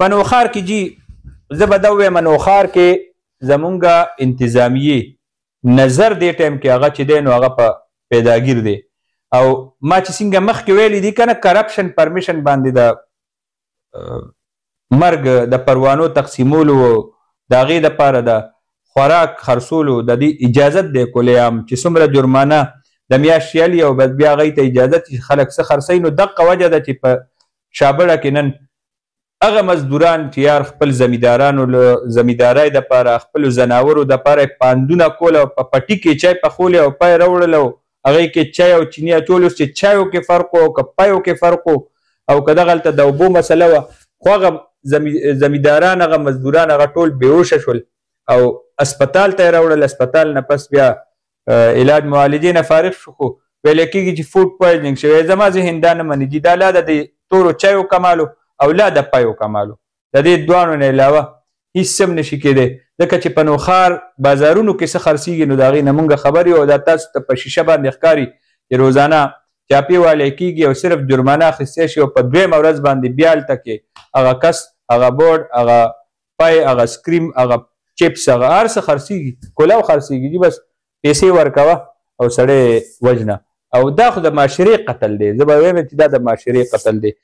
په نوخار کې جی زه به دا ووایم نوخار کې زمونږ انتظامیې نظر دې ټایم کې هغه چې دی نو هغه په پیداګیر دی او ما چې څنګه مخکې ویلي دي که نه کرپشن پرمیشن باندې د مرګ د پروانو تقسیمولو د هغې دپاره د خوراک خرڅولو د دې اجازت دی کلی عام چې څومره جرمانه د میاشتې الي او بیا هغوی ته اجازت چې خلک څه خرڅوي نو دغه وجه ده چې په شابړه کې نن هغه مزدوران چې یار خپل زمیندارانو له زمیندارۍ دپاره خپلو زناورو دپاره یې پاندونه کول او په پټي کې چای پخولی او پای راوړل او هغې کې چای او چیني اچول اوس چې چایو کې فرق و او که پایو کې فرق و او که دغلته د اوبو مسله وه خو هغه زمینداران هغه مزدوران هغه ټول بېهوشه شول او اسپتال ته یې راوړل اسپتال نه پس بیا علاج معالجې نه فارغ شو خو ویلی کېږي چې فوډ پویزنینګ شوی زما ذهن دا نه مني چې دا لا د تورو چایو کمالو او لا د پایو کمالو د دې دوانو نه علاوه هېڅ هم نشي کېدی ځکه چې په نوخار بازارونو کې څه خرڅېږي نو د هغې نه مونږ خبر یو او دا تاسو ته په شیشه باندې ښکاري چې روزانه چاپې والی کېږي او صرف جرمانه اخیستی شي او په دویمه ورځ باندې بیا هلته کې هغه کس هغه بورډ هغه پای هغه سکریم هغه چپس هغه هر څه خرڅېږي کلاو خرڅېږي جي بس پیسې ورکوه او سړی وژنه او دا خو د معاشرې قتل دی زه به وایم چې دا د معاشرې قتل دی